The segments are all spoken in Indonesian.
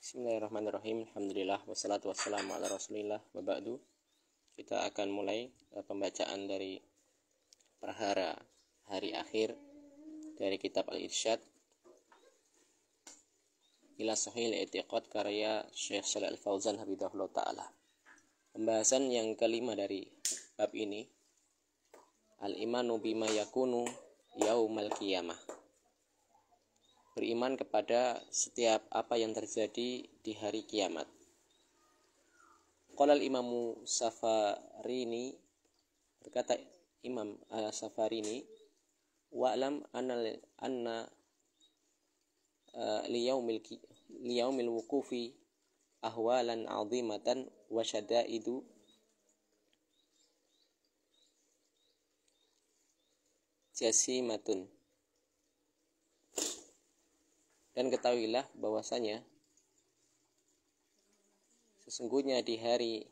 Bismillahirrahmanirrahim. Alhamdulillah wassalatu wassalamu ala Rasulillah wa ba'du. Kita akan mulai pembacaan dari perhara hari akhir dari kitab Al-Irsyad ila Sahihil I'tiqad karya Syekh Shalih Al-Fauzan hafizahullah taala. Pembahasan yang kelima dari bab ini, al-imanu bima yakunu yaumal qiyamah. Beriman kepada setiap apa yang terjadi di hari kiamat. Qala al-imamu Safarini, berkata Imam Safarini, wa'lam anna liyaumil wuqufi ahwalan 'azimatan wa syada'idu jasimatun. Dan ketahuilah bahwasanya sesungguhnya di hari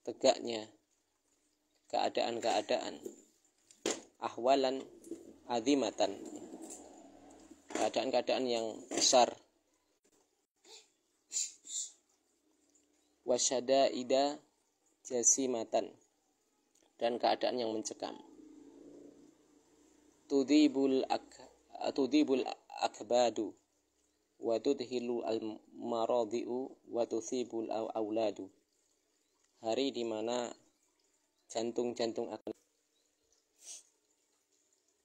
tegaknya keadaan-keadaan, ahwalan azimatan, keadaan-keadaan yang besar, wasyadaida jasimatan, dan keadaan yang mencekam, tudibul akbadu wa tudhilu al-maradi'u wa tuthibul auladu. Hari di mana jantung-jantung akan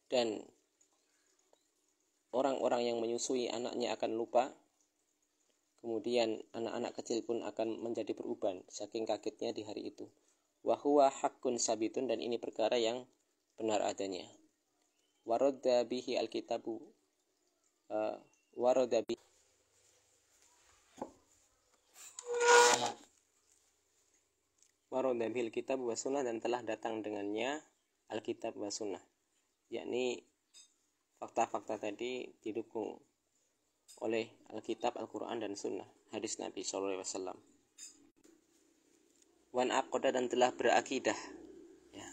dan orang-orang yang menyusui anaknya akan lupa, kemudian anak-anak kecil pun akan menjadi beruban saking kagetnya di hari itu. Wa huwa haqqun sabitun, dan ini perkara yang benar adanya. Waradda bihi alkitabu waradda bihi alkitab wa sunnah, dan telah datang dengannya alkitab wa sunnah, yakni fakta-fakta tadi didukung oleh alkitab, Al-Quran, dan sunnah, hadis Nabi SAW. Wan aqoda, dan telah berakidah ya,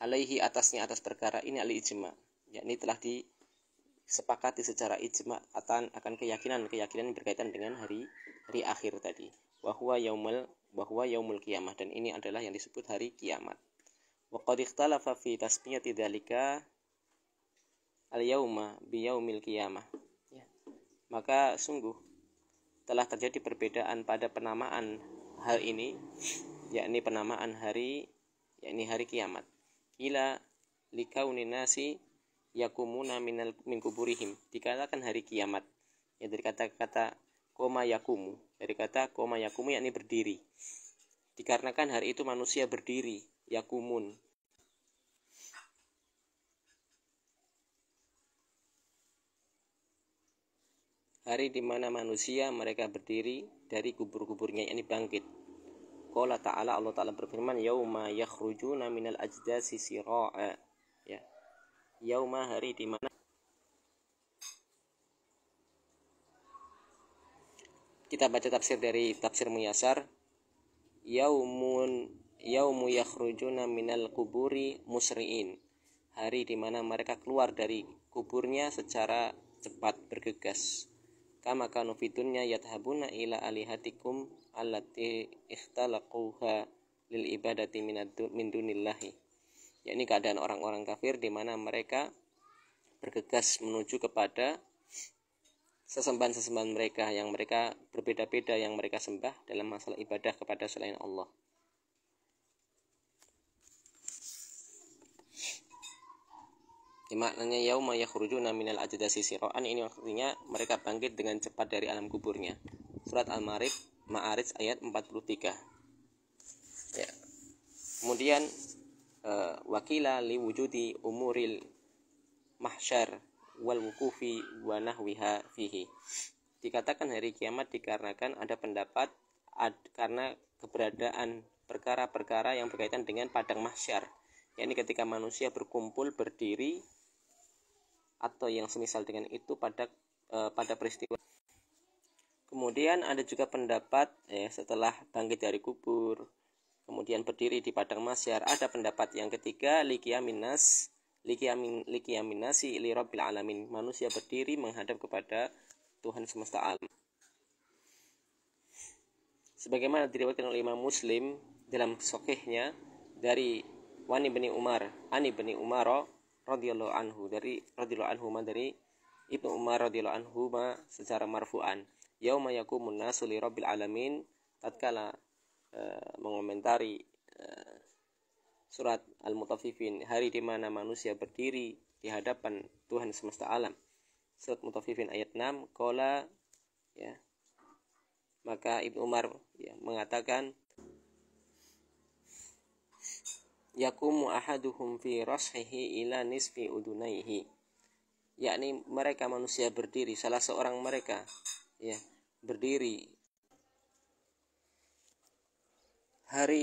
alaihi, atasnya, atas perkara ini, al-ijma, yakni telah disepakati secara ijma akan keyakinan yang berkaitan dengan hari akhir tadi. Wa huwa yaumul qiyamah, dan ini adalah yang disebut hari kiamat. Wa qad ikhtalafa fi tasmiyati dzalika al-yauma bi yaumil qiyamah. Ya. Maka sungguh telah terjadi perbedaan pada penamaan hal ini, yakni penamaan hari, yakni hari kiamat. Ila likaunin nasi yakumuna min kuburihim, dikatakan hari kiamat ya dari kata-kata koma yakumu, dari kata koma yakumu, yakni berdiri, dikarenakan hari itu manusia berdiri, yakumun. Hari di mana manusia mereka berdiri dari kubur-kuburnya, yakni bangkit. Qala ta'ala, Allah Ta'ala berfirman, yauma yakhrujuna minal ajdasi sira'a, ya, yauma, hari di mana kita baca tafsir dari tafsir Muyassar, yaumu yakhrujuna minal kuburi musri'in, hari di mana mereka keluar dari kuburnya secara cepat, bergegas. Kama kanu fidunya yathabuna ila alihatikum allati ikhtalaquha lil ibadati min dunillahi, yakni keadaan orang-orang kafir di mana mereka bergegas menuju kepada sesembahan-sesembahan mereka yang mereka berbeda-beda, yang mereka sembah dalam masalah ibadah kepada selain Allah. Maknanya yauma yakhrujuna minal ajdasi siraan, ini artinya mereka bangkit dengan cepat dari alam kuburnya. Surat Al-Ma'arij ayat 43. Ya. Kemudian wakila liwujudi umuril mahsyar wal wukufi wa nahwiha fihi, dikatakan hari kiamat dikarenakan ada pendapat karena keberadaan perkara-perkara yang berkaitan dengan padang mahsyar, yakni ketika manusia berkumpul berdiri atau yang semisal dengan itu pada peristiwa. Kemudian ada juga pendapat setelah bangkit dari kubur kemudian berdiri di padang mahsyar, ada pendapat yang ketiga, liqiyaminasi li rabbil alamin, manusia berdiri menghadap kepada Tuhan semesta alam. sebagaimana diriwayatkan oleh Imam Muslim dalam sahihnya dari Ani bin Umar radhiyallahu anhu dari Ibnu Umar radhiyallahu anhu secara marfu'an, yauma yaqumun nasu li rabbil alamin, tatkala mengomentari surat Al-Mutaffifin, hari di mana manusia berdiri di hadapan Tuhan semesta alam. Surat Mutaffifin ayat 6, qala, ya, maka Ibnu Umar, ya, mengatakan, yaqumu ahaduhum fi rashihi ila nisfi udunaihi, yakni mereka manusia berdiri, salah seorang mereka, ya, berdiri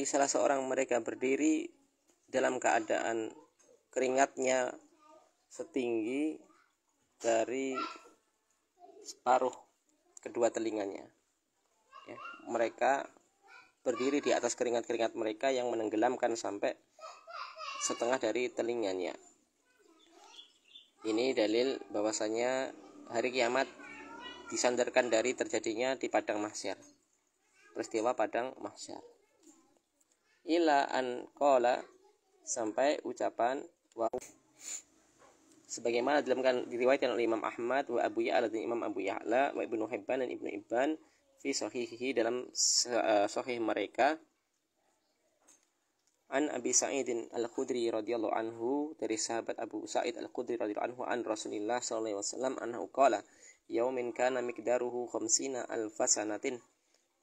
salah seorang mereka berdiri dalam keadaan keringatnya setinggi dari separuh kedua telinganya, ya, mereka berdiri di atas keringat-keringat mereka yang menenggelamkan sampai setengah dari telinganya. Ini dalil bahwasanya hari kiamat disandarkan dari terjadinya di padang mahsyar, peristiwa padang mahsyar. Ila an qala, sampai ucapan wa, sebagaimana diriwayatkan oleh Imam Ahmad wa Abu Ya'la dan Imam Abu Ya'la wa Ibnu Hibban dan Ibnu Ibban fi sahihihi, dalam sahih mereka, an Abi Sa'id Al-Khudri radhiyallahu anhu, dari sahabat Abu Sa'id Al-Khudri radhiyallahu anhu, an Rasulillah sallallahu alaihi wasallam annahu qala, yaumin kana miqdaruhu khamsina alfasanatin,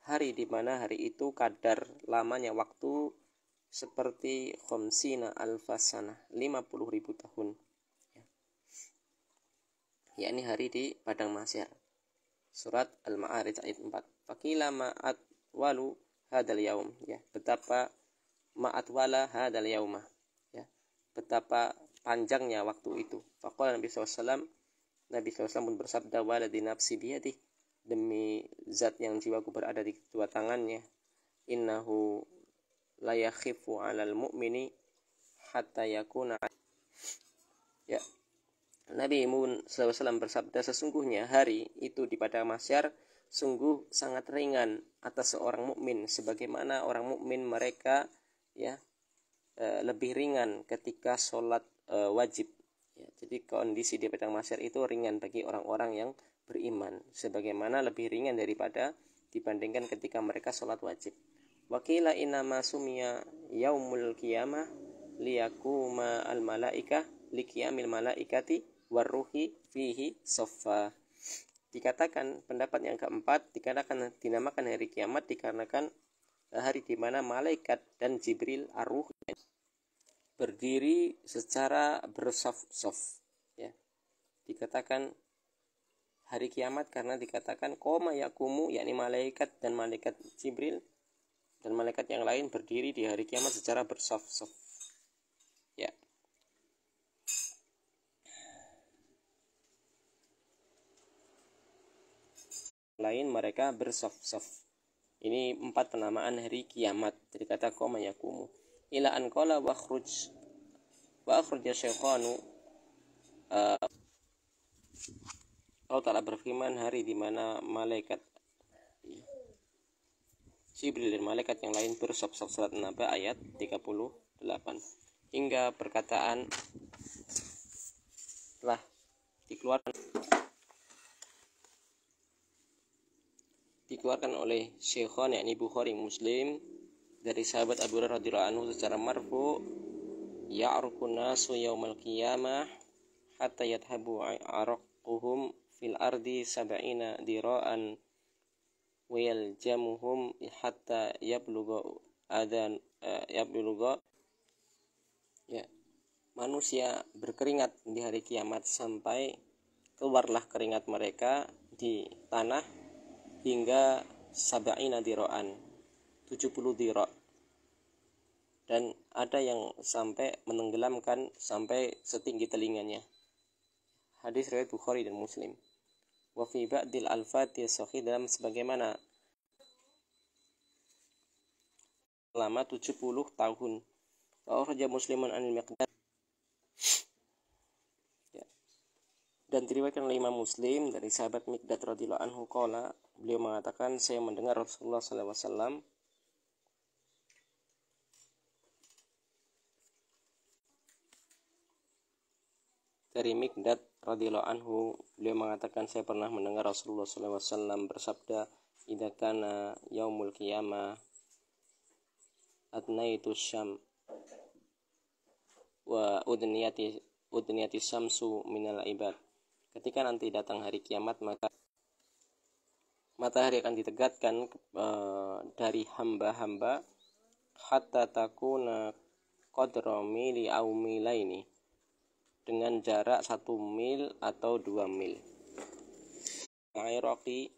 hari di mana hari itu kadar lamanya waktu seperti khamsina alfasanah, 50.000 tahun, ya, yakni hari di padang mahsyar. Surat Al-Ma'arij ayat 4. Faqila ma'at walu hadal yaum, ya, betapa ma'at wala hadal yaumah, ya, betapa panjangnya waktu itu. Faqala Nabi SAW, Nabi SAW pun bersabda, waladi nafsi biyadih, demi zat yang jiwaku berada di kedua tangannya, innahu la yakhifu 'alal mu'mini hatta yakuna, ya, Nabi Muhammad SAW bersabda, sesungguhnya hari itu di padang mahsyar sungguh sangat ringan atas seorang mukmin, sebagaimana orang mukmin mereka, ya, lebih ringan ketika sholat wajib, ya. Jadi kondisi di padang mahsyar itu ringan bagi orang-orang yang beriman, sebagaimana lebih ringan dibandingkan ketika mereka sholat wajib. Wakila inama sumia yaumul qiyamah liyakuma al malaikah liqiyamil malaikati warruhi fihi soffa. Dikatakan pendapat yang keempat, dinamakan hari kiamat dikarenakan hari di mana malaikat dan Jibril ar-ruh berdiri secara bersaf-saf, ya. Dikatakan hari kiamat karena dikatakan qoma yakumu, yakni malaikat dan malaikat Jibril dan malaikat yang lain berdiri di hari kiamat secara bersaf-saf, ya. Lain mereka bersaf-saf. Ini 4 penamaan hari kiamat. Jadi kata qoma yakumu. Ila an qala wa akhruja syaitanu, Allah Ta'ala berfirman, hari di mana malaikat Jibril dan malaikat yang lain bersaf-saf, surat An-Naba ayat 38, hingga perkataan telah dikeluarkan oleh Syekhon, yakni Bukhari Muslim, dari sahabat Abu Hurairah radhiyallahu anhu secara marfu, ya'rukun nasu yaumal qiyamah hatta yadhabu araquhum fil ardi sab'ina dira'an wa yaljamuhum hatta yablugha ya, manusia berkeringat di hari kiamat sampai keluarlah keringat mereka di tanah hingga sab'ina dira'an, 70 dira', dan ada yang sampai menenggelamkan sampai setinggi telinganya. Hadis riwayat Bukhari dan Muslim. Wa fi ba'dil al-fatih sahih, dalam sebagaimana selama 70 tahun. Wa akhraja Muslimun anil Miqdad, ya. Dan diriwayatkan oleh Imam Muslim dari sahabat Miqdad radhiyallahu anhu qala, beliau mengatakan, saya mendengar Rasulullah SAW dari Miqdad radhiyallahu anhu, beliau mengatakan, saya pernah mendengar Rasulullah SAW bersabda, idza kana yaumul qiyamah adnaitu syam wa udniyati syamsu minal ibad. Ketika nanti datang hari kiamat, maka matahari akan ditegakkan dari hamba-hamba hatta takuna qadra mili au milaini, dengan jarak 1 mil atau 2 mil. Al-Iraqi